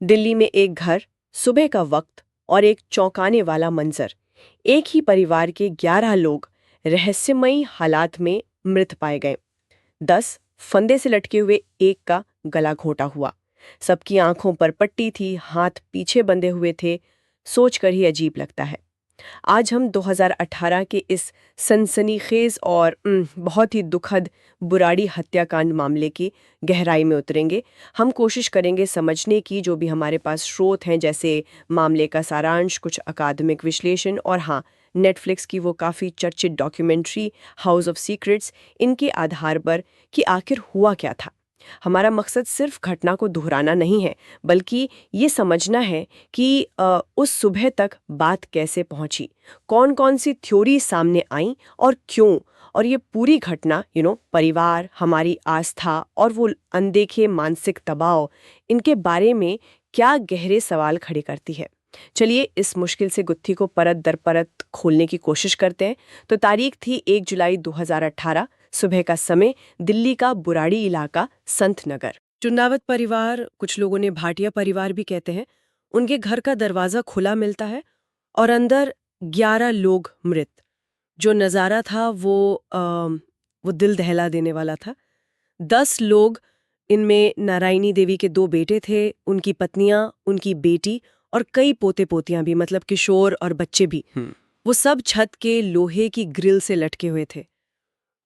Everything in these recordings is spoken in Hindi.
दिल्ली में एक घर, सुबह का वक्त और एक चौंकाने वाला मंजर। एक ही परिवार के 11 लोग रहस्यमयी हालात में मृत पाए गए। 10 फंदे से लटके हुए, एक का गला घोंटा हुआ। सबकी आंखों पर पट्टी थी, हाथ पीछे बंधे हुए थे। सोचकर ही अजीब लगता है। आज हम 2018 के इस सनसनीखेज और बहुत ही दुखद बुराड़ी हत्याकांड मामले की गहराई में उतरेंगे। हम कोशिश करेंगे समझने की, जो भी हमारे पास स्रोत हैं, जैसे मामले का सारांश, कुछ अकादमिक विश्लेषण और हाँ, नेटफ्लिक्स की वो काफ़ी चर्चित डॉक्यूमेंट्री हाउस ऑफ सीक्रेट्स, इनके आधार पर कि आखिर हुआ क्या था। हमारा मकसद सिर्फ घटना को दोहराना नहीं है, बल्कि ये समझना है कि उस सुबह तक बात कैसे पहुंची, कौन कौन सी थ्योरी सामने आई और क्यों, और ये पूरी घटना परिवार, हमारी आस्था और वो अनदेखे मानसिक दबाव, इनके बारे में क्या गहरे सवाल खड़े करती है। चलिए इस मुश्किल से गुत्थी को परत दर परत खोलने की कोशिश करते हैं। तो तारीख थी 1 जुलाई 2018, सुबह का समय, दिल्ली का बुराड़ी इलाका, संत नगर। चुंडावत परिवार, कुछ लोगों ने भाटिया परिवार भी कहते हैं, उनके घर का दरवाजा खुला मिलता है और अंदर 11 लोग मृत। जो नज़ारा था वो दिल दहला देने वाला था। 10 लोग, इनमें नारायणी देवी के 2 बेटे थे, उनकी पत्नियां, उनकी बेटी और कई पोते पोतियां भी, मतलब किशोर और बच्चे भी। वो सब छत के लोहे की ग्रिल से लटके हुए थे।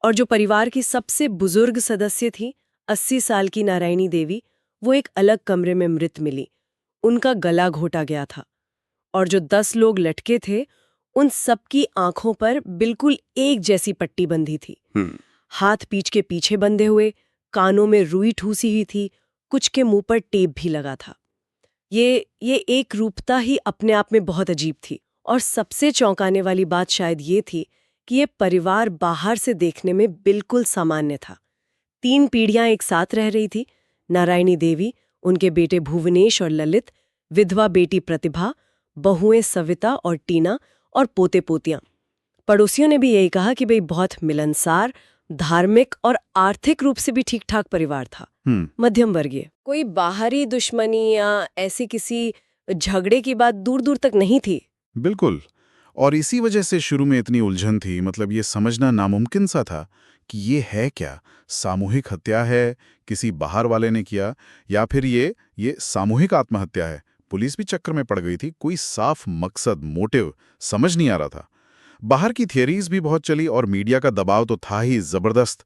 और जो परिवार की सबसे बुजुर्ग सदस्य थी, 80 साल की नारायणी देवी, वो एक अलग कमरे में मृत मिली। उनका गला घोटा गया था। और जो 10 लोग लटके थे, उन सबकी आंखों पर बिल्कुल एक जैसी पट्टी बंधी थी। हाथ पीठ के पीछे बंधे हुए, कानों में रुई ठूसी हुई थी, कुछ के मुंह पर टेप भी लगा था। ये एक रूपता ही अपने आप में बहुत अजीब थी। और सबसे चौंकाने वाली बात शायद ये थी कि ये परिवार बाहर से देखने में बिल्कुल सामान्य था। 3 पीढ़ियां एक साथ रह रही थी, नारायणी देवी, उनके बेटे भुवनेश और ललित, विधवा बेटी प्रतिभा, बहुएं सविता और टीना और पोते पोतियां। पड़ोसियों ने भी यही कहा कि भाई बहुत मिलनसार, धार्मिक और आर्थिक रूप से भी ठीक ठाक परिवार था, मध्यम वर्गीय। कोई बाहरी दुश्मनी या ऐसी किसी झगड़े की बात दूर दूर तक नहीं थी। बिल्कुल। और इसी वजह से शुरू में इतनी उलझन थी, मतलब ये समझना नामुमकिन सा था कि ये है क्या, सामूहिक हत्या है, किसी बाहर वाले ने किया, या फिर ये सामूहिक आत्महत्या है। पुलिस भी चक्कर में पड़ गई थी, कोई साफ मकसद, मोटिव समझ नहीं आ रहा था। बाहर की थियरीज भी बहुत चली और मीडिया का दबाव तो था ही जबरदस्त।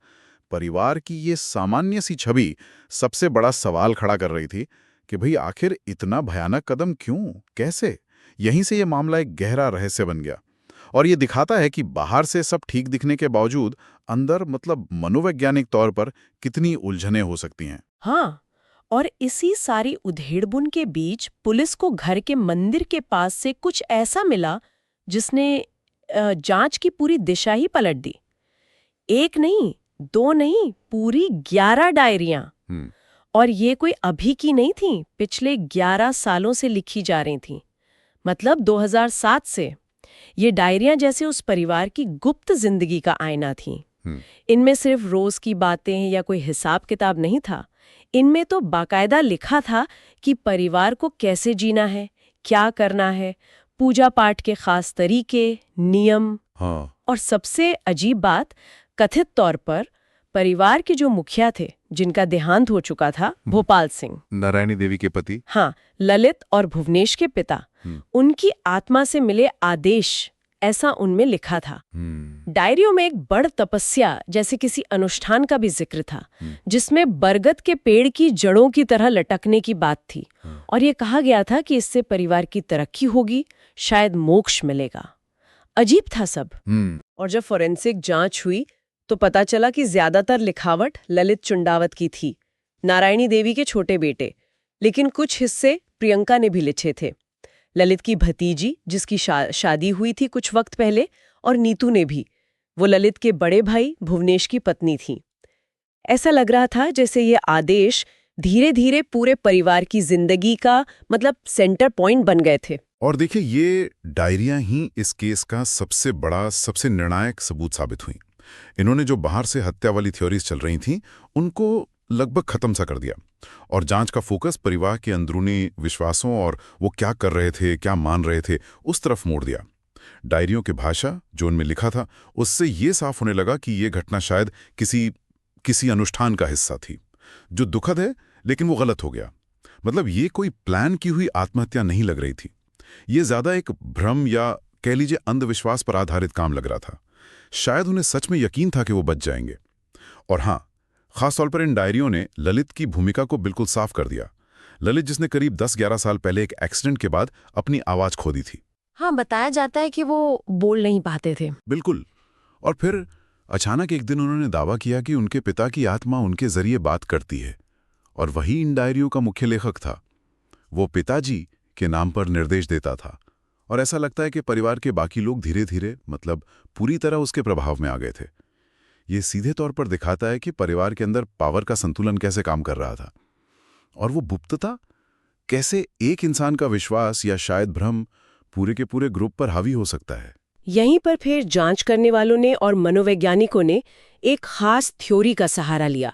परिवार की ये सामान्य सी छवि सबसे बड़ा सवाल खड़ा कर रही थी कि भाई आखिर इतना भयानक कदम क्यों, कैसे। यहीं से ये मामला एक गहरा रहस्य बन गया। और ये दिखाता है कि बाहर से सब ठीक दिखने के बावजूद अंदर, मतलब मनोवैज्ञानिक तौर पर, कितनी उलझनें हो सकती हैं। हाँ, और इसी सारी उधेड़बुन के बीच पुलिस को घर के मंदिर के पास से कुछ ऐसा मिला जिसने जांच की पूरी दिशा ही पलट दी। एक नहीं, 2 नहीं, पूरी 11 डायरियां। और ये कोई अभी की नहीं थी, पिछले 11 सालों से लिखी जा रही थीं। मतलब 2007 से। ये डायरियां जैसे उस परिवार की गुप्त जिंदगी का आईना थीं। इनमें सिर्फ रोज की बातें या कोई हिसाब किताब नहीं था। इनमें तो बाकायदा लिखा था कि परिवार को कैसे जीना है, क्या करना है, पूजा पाठ के खास तरीके, नियम। और सबसे अजीब बात, कथित तौर पर परिवार के जो मुखिया थे, जिनका देहांत हो चुका था, भोपाल सिंह, नारायणी देवी के पति, हाँ, ललित और भुवनेश के पिता, उनकी आत्मा से मिले आदेश, ऐसा उनमें लिखा था। डायरियों में एक बड़ तपस्या जैसे किसी अनुष्ठान का भी जिक्र था, जिसमें बरगद के पेड़ की जड़ों की तरह लटकने की बात थी। और ये कहा गया था कि इससे परिवार की तरक्की होगी, शायद मोक्ष मिलेगा। अजीब था सब। और जब फोरेंसिक जांच हुई तो पता चला कि ज्यादातर लिखावट ललित चुंडावत की थी, नारायणी देवी के छोटे बेटे। लेकिन कुछ हिस्से प्रियंका ने भी लिखे थे, ललित की भतीजी जिसकी शादी हुई थी कुछ वक्त पहले, और नीतू ने भी। वो ललित के बड़े भाई भुवनेश की पत्नी थी। ऐसा लग रहा था जैसे ये आदेश धीरे धीरे पूरे परिवार की जिंदगी का, मतलब सेंटर पॉइंट बन गए थे। और देखिए, ये डायरियां ही इस केस का सबसे बड़ा, सबसे निर्णायक सबूत साबित हुई। इन्होंने जो बाहर से हत्या वाली थ्योरीज चल रही थीं, उनको लगभग खत्म सा कर दिया और जांच का फोकस परिवार के अंदरूनी विश्वासों और वो क्या कर रहे थे, क्या मान रहे थे, उस तरफ मोड़ दिया। डायरियों की भाषा जो उनमें लिखा था, उससे ये साफ होने लगा कि ये घटना शायद किसी अनुष्ठान का हिस्सा थी, जो दुखद है लेकिन वो गलत हो गया। मतलब ये कोई प्लान की हुई आत्महत्या नहीं लग रही थी। ये ज्यादा एक भ्रम या कह लीजिए अंधविश्वास पर आधारित काम लग रहा था। शायद उन्हें सच में यकीन था कि वो बच जाएंगे। और हाँ, खासतौर पर इन डायरियों ने ललित की भूमिका को बिल्कुल साफ कर दिया। ललित जिसने करीब 10-11 साल पहले एक एक्सीडेंट के बाद अपनी आवाज खो दी थी। हाँ, बताया जाता है कि वो बोल नहीं पाते थे। बिल्कुल। और फिर अचानक एक दिन उन्होंने दावा किया कि उनके पिता की आत्मा उनके जरिए बात करती है, और वही इन डायरियों का मुख्य लेखक था। वो पिताजी के नाम पर निर्देश देता था, और ऐसा लगता है कि परिवार के बाकी लोग धीरे धीरे, मतलब पूरी तरह उसके प्रभाव में आ गए थे। ये सीधे तौर पर दिखाता है कि परिवार के अंदर पावर का संतुलन कैसे काम कर रहा था, और वो गुप्तता कैसे एक इंसान का विश्वास या शायद भ्रम पूरे के पूरे ग्रुप पर हावी हो सकता है। यहीं पर फिर जांच करने वालों ने और मनोवैज्ञानिकों ने एक खास थ्योरी का सहारा लिया,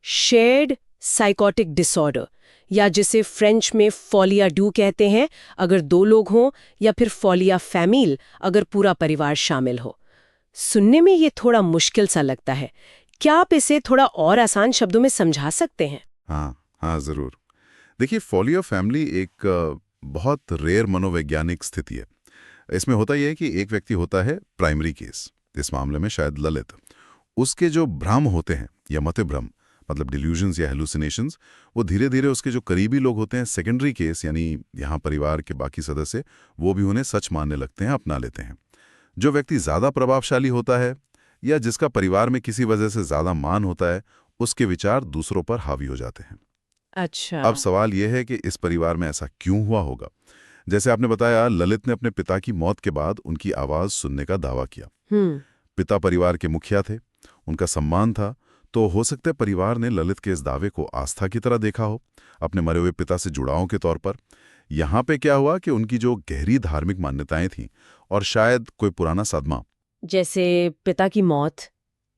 शेयर्ड साइकोटिक डिसऑर्डर, या जिसे फ्रेंच में फोलिया डू कहते हैं अगर 2 लोग हों, या फिर फोलिया फैमिल अगर पूरा परिवार शामिल हो। सुनने में ये थोड़ा मुश्किल सा लगता है, क्या आप इसे थोड़ा और आसान शब्दों में समझा सकते हैं? हाँ, जरूर। देखिए, फोलिया फैमिली एक बहुत रेयर मनोवैज्ञानिक स्थिति है। इसमें होता यह है कि एक व्यक्ति होता है प्राइमरी केस, इस मामले में शायद ललित। उसके जो भ्रम होते हैं या मति भ्रम, मतलब डिल्यूजन्स या हेलुसिनेशंस, वो धीरे धीरे उसके जो करीबी लोग होते हैं सेकेंडरी केस, यानी यहाँ परिवार के बाकी सदस्य, वो भी उन्हें सच मानने लगते हैं, अपना लेते हैं। जो व्यक्ति ज़्यादा प्रभावशाली होता है या जिसका परिवार में किसी वजह से ज़्यादा मान होता है, उसके विचार दूसरों पर हावी हो जाते हैं। अच्छा। अब सवाल यह है कि इस परिवार में ऐसा क्यों हुआ होगा? जैसे आपने बताया, ललित ने अपने पिता की मौत के बाद उनकी आवाज सुनने का दावा किया। पिता परिवार के मुखिया थे, उनका सम्मान था, तो हो सकता है परिवार ने ललित के इस दावे को आस्था की तरह देखा हो, अपने मरे हुए पिता से जुड़ाव के तौर पर। यहाँ पे क्या हुआ कि उनकी जो गहरी धार्मिक मान्यताएं थीं और शायद कोई पुराना सदमा, जैसे पिता की मौत,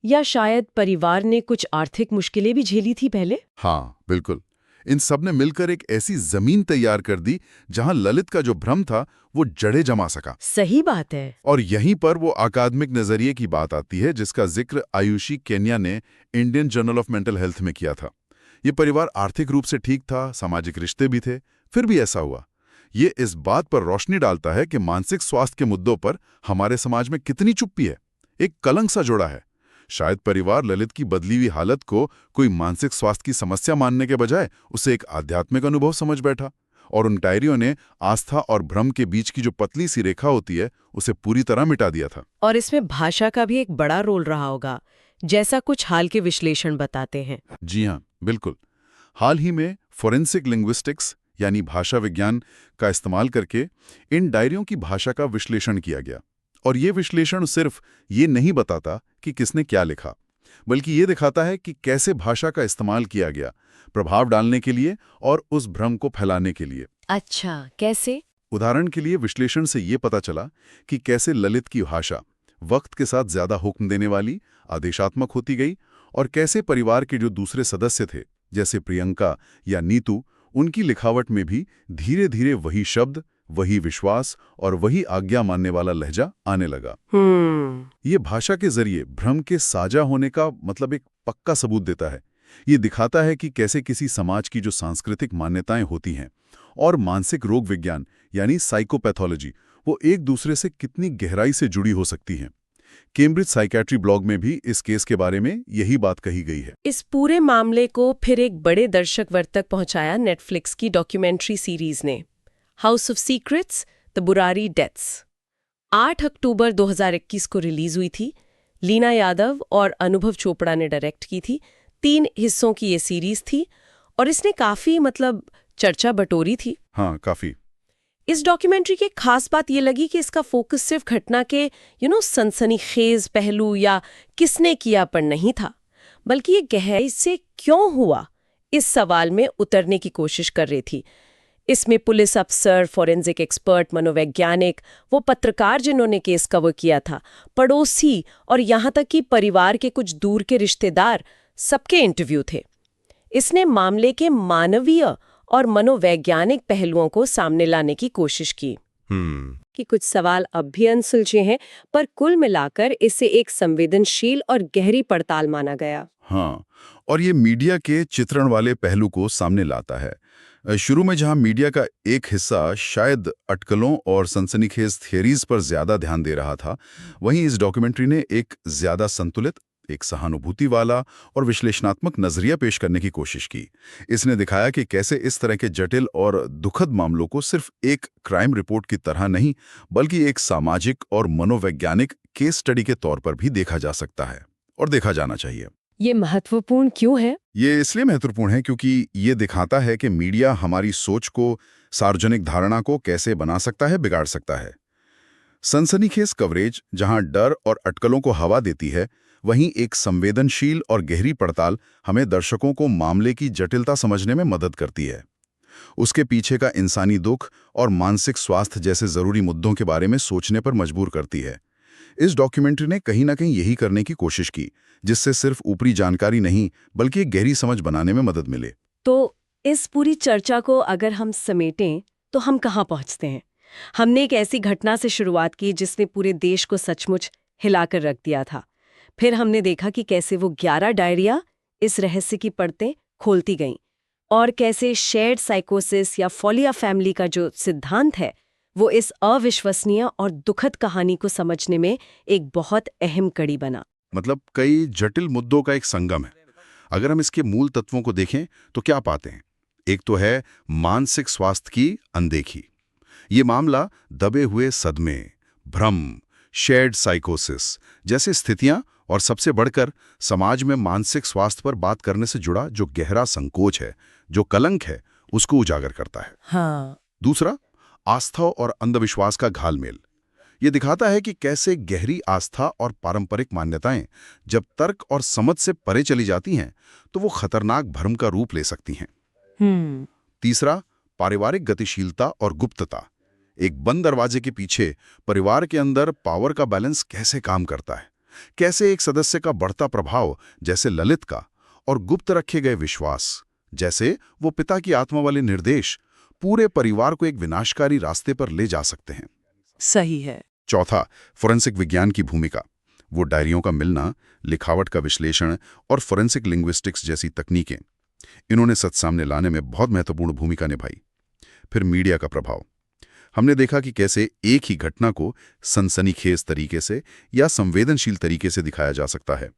या शायद परिवार ने कुछ आर्थिक मुश्किलें भी झेली थी पहले। हाँ बिल्कुल, इन सब ने मिलकर एक ऐसी जमीन तैयार कर दी जहां ललित का जो भ्रम था वो जड़ें जमा सका। सही बात है। और यहीं पर वो अकादमिक नजरिए की बात आती है जिसका जिक्र आयुषी केन्या ने Indian journal of mental health में किया था। ये परिवार आर्थिक रूप से ठीक था, सामाजिक रिश्ते भी थे, फिर भी ऐसा हुआ। ये इस बात पर रोशनी डालता है कि मानसिक स्वास्थ्य के मुद्दों पर हमारे समाज में कितनी चुप्पी है, एक कलंक सा जोड़ा है। शायद परिवार ललित की बदली हुई हालत को कोई मानसिक स्वास्थ्य की समस्या मानने के बजाय उसे एक आध्यात्मिक अनुभव समझ बैठा, और उन डायरियों ने आस्था और भ्रम के बीच की जो पतली सी रेखा होती है उसे पूरी तरह मिटा दिया था। और इसमें भाषा का भी एक बड़ा रोल रहा होगा, जैसा कुछ हाल के विश्लेषण बताते हैं। जी हाँ, बिल्कुल। हाल ही में फोरेंसिक लिंग्विस्टिक्स यानी भाषा विज्ञान का इस्तेमाल करके इन डायरियों की भाषा का विश्लेषण किया गया। और ये विश्लेषण सिर्फ ये नहीं बताता कि किसने क्या लिखा, बल्कि ये दिखाता है कि कैसे भाषा का इस्तेमाल किया गया प्रभाव डालने के लिए और उस भ्रम को फैलाने के लिए। अच्छा, कैसे? उदाहरण के लिए विश्लेषण से ये पता चला कि कैसे ललित की भाषा वक्त के साथ ज्यादा हुक्म देने वाली, आदेशात्मक होती गई, और कैसे परिवार के जो दूसरे सदस्य थे जैसे प्रियंका या नीतू, उनकी लिखावट में भी धीरे धीरे वही शब्द, वही विश्वास और वही आज्ञा मानने वाला लहजा आने लगा। ये भाषा के जरिए भ्रम के साझा होने का मतलब एक पक्का सबूत देता है। ये दिखाता है कि कैसे किसी समाज की जो सांस्कृतिक मान्यताएं होती हैं और मानसिक रोग विज्ञान यानी साइकोपैथोलॉजी, वो एक दूसरे से कितनी गहराई से जुड़ी हो सकती हैं। कैम्ब्रिज साइकियाट्री ब्लॉग में भी इस केस के बारे में यही बात कही गई है। इस पूरे मामले को फिर एक बड़े दर्शक वर्ग तक पहुंचाया नेटफ्लिक्स की डॉक्यूमेंट्री सीरीज ने, house of secrets, the Burari deaths. 8 अक्टूबर 2021 को रिलीज हुई थी। लीना यादव और अनुभव चोपड़ा ने डायरेक्ट की थी। 3 हिस्सों की ये सीरीज थी और इसने काफी चर्चा बटोरी थी। हाँ, काफी। इस डॉक्यूमेंट्री की खास बात ये लगी कि इसका फोकस सिर्फ घटना के सनसनीखेज पहलू या किसने किया पर नहीं था, बल्कि ये गहराई से क्यों हुआ इस सवाल में उतरने की कोशिश कर रही थी। इसमें पुलिस अफसर, फॉरेंसिक एक्सपर्ट, मनोवैज्ञानिक, वो पत्रकार जिन्होंने केस कवर किया था, पड़ोसी और यहाँ तक कि परिवार के कुछ दूर के रिश्तेदार, सबके इंटरव्यू थे। इसने मामले के मानवीय और मनोवैज्ञानिक पहलुओं को सामने लाने की कोशिश की कि कुछ सवाल अब भी अनसुलझे हैं, पर कुल मिलाकर इसे एक संवेदनशील और गहरी पड़ताल माना गया। हाँ, और ये मीडिया के चित्रण वाले पहलू को सामने लाता है। शुरू में जहां मीडिया का एक हिस्सा शायद अटकलों और सनसनीखेज थियरीज पर ज्यादा ध्यान दे रहा था, वहीं इस डॉक्यूमेंट्री ने एक ज्यादा संतुलित, एक सहानुभूति वाला और विश्लेषणात्मक नजरिया पेश करने की कोशिश की। इसने दिखाया कि कैसे इस तरह के जटिल और दुखद मामलों को सिर्फ एक क्राइम रिपोर्ट की तरह नहीं, बल्कि एक सामाजिक और मनोवैज्ञानिक केस स्टडी के तौर पर भी देखा जा सकता है और देखा जाना चाहिए। ये महत्वपूर्ण क्यों है? ये इसलिए महत्वपूर्ण है क्योंकि ये दिखाता है कि मीडिया हमारी सोच को, सार्वजनिक धारणा को कैसे बना सकता है, बिगाड़ सकता है। सनसनीखेज कवरेज जहां डर और अटकलों को हवा देती है, वहीं एक संवेदनशील और गहरी पड़ताल हमें दर्शकों को मामले की जटिलता समझने में मदद करती है। उसके पीछे का इंसानी दुख और मानसिक स्वास्थ्य जैसे जरूरी मुद्दों के बारे में सोचने पर मजबूर करती है। इस डॉक्यूमेंट्री ने कहीं ना कहीं यही करने की कोशिश की, जिससे सिर्फ ऊपरी जानकारी नहीं, बल्कि एक गहरी समझ बनाने में मदद मिले। तो इस पूरी चर्चा को अगर हम समेटें तो हम कहाँ पहुँचते हैं? हमने एक ऐसी घटना से शुरुआत की जिसने पूरे देश को सचमुच हिलाकर रख दिया था। फिर हमने देखा कि कैसे वो 11 डायरिया इस रहस्य की परतें खोलती गईं, और कैसे शेयर्ड साइकोसिस या फोलिया फैमिली का जो सिद्धांत है, वो इस अविश्वसनीय और दुखद कहानी को समझने में एक बहुत अहम कड़ी बना। मतलब कई जटिल मुद्दों का एक संगम है। अगर हम इसके मूल तत्वों को देखें तो क्या पाते हैं? एक तो है मानसिक स्वास्थ्य की अनदेखी। ये मामला दबे हुए सदमे, भ्रम, शेयर्ड साइकोसिस जैसी स्थितियां और सबसे बढ़कर समाज में मानसिक स्वास्थ्य पर बात करने से जुड़ा जो गहरा संकोच है, जो कलंक है, उसको उजागर करता है। हाँ। दूसरा, आस्था और अंधविश्वास का घालमेल। ये दिखाता है कि कैसे गहरी आस्था और पारंपरिक मान्यताएं जब तर्क और समझ से परे चली जाती हैं, तो वो खतरनाक भ्रम का रूप ले सकती हैं। तीसरा, पारिवारिक गतिशीलता और गुप्तता। एक बंद दरवाजे के पीछे परिवार के अंदर पावर का बैलेंस कैसे काम करता है, कैसे एक सदस्य का बढ़ता प्रभाव जैसे ललित का और गुप्त रखे गए विश्वास जैसे वो पिता की आत्मा वाले निर्देश पूरे परिवार को एक विनाशकारी रास्ते पर ले जा सकते हैं। सही है। चौथा, फोरेंसिक विज्ञान की भूमिका। वो डायरियों का मिलना, लिखावट का विश्लेषण और फोरेंसिक लिंग्विस्टिक्स जैसी तकनीकें, इन्होंने सच सामने लाने में बहुत महत्वपूर्ण भूमिका निभाई। फिर मीडिया का प्रभाव। हमने देखा कि कैसे एक ही घटना को सनसनीखेज तरीके से या संवेदनशील तरीके से दिखाया जा सकता है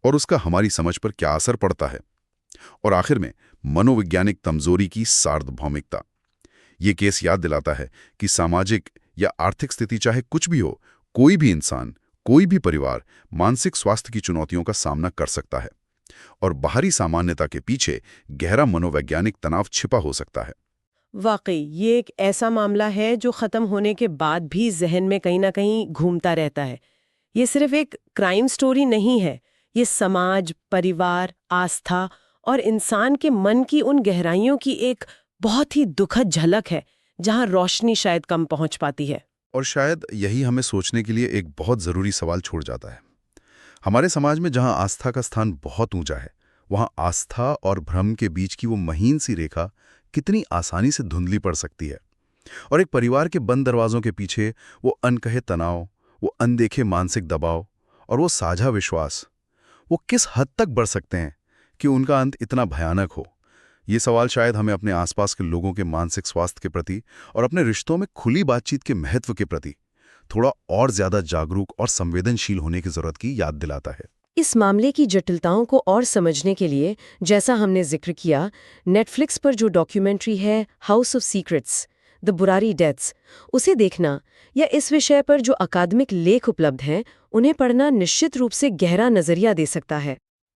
और उसका हमारी समझ पर क्या असर पड़ता है। और आखिर में मनोवैज्ञानिक कमजोरी की सार्वभौमिकता। ये केस याद दिलाता है कि सामाजिक या आर्थिक स्थिति चाहे कुछ भी हो, कोई भी इंसान, कोई भी परिवार मानसिक स्वास्थ्य की चुनौतियों का सामना कर सकता है और बाहरी सामान्यता के पीछे गहरा मनोवैज्ञानिक तनाव छिपा हो सकता है। वाकई ये एक ऐसा मामला है जो खत्म होने के बाद भी जहन में कहीं ना कहीं घूमता रहता है। ये सिर्फ एक क्राइम स्टोरी नहीं है, ये समाज, परिवार, आस्था और इंसान के मन की उन गहराइयों की एक बहुत ही दुखद झलक है जहां रोशनी शायद कम पहुंच पाती है। और शायद यही हमें सोचने के लिए एक बहुत जरूरी सवाल छोड़ जाता है। हमारे समाज में जहां आस्था का स्थान बहुत ऊंचा है, वहां आस्था और भ्रम के बीच की वो महीन सी रेखा कितनी आसानी से धुंधली पड़ सकती है। और एक परिवार के बंद दरवाजों के पीछे वो अनकहे तनाव, वो अनदेखे मानसिक दबाव और वो साझा विश्वास, वो किस हद तक बढ़ सकते हैं कि उनका अंत इतना भयानक हो। ये सवाल शायद हमें अपने आसपास के लोगों के मानसिक स्वास्थ्य के प्रति और अपने रिश्तों में खुली बातचीत के महत्व के प्रति थोड़ा और ज्यादा जागरूक और संवेदनशील होने की जरूरत की याद दिलाता है। इस मामले की जटिलताओं को और समझने के लिए, जैसा हमने जिक्र किया, नेटफ्लिक्स पर जो डॉक्यूमेंट्री है house of secrets, the Burari deaths, उसे देखना या इस विषय पर जो अकादमिक लेख उपलब्ध हैं उन्हें पढ़ना निश्चित रूप से गहरा नजरिया दे सकता है।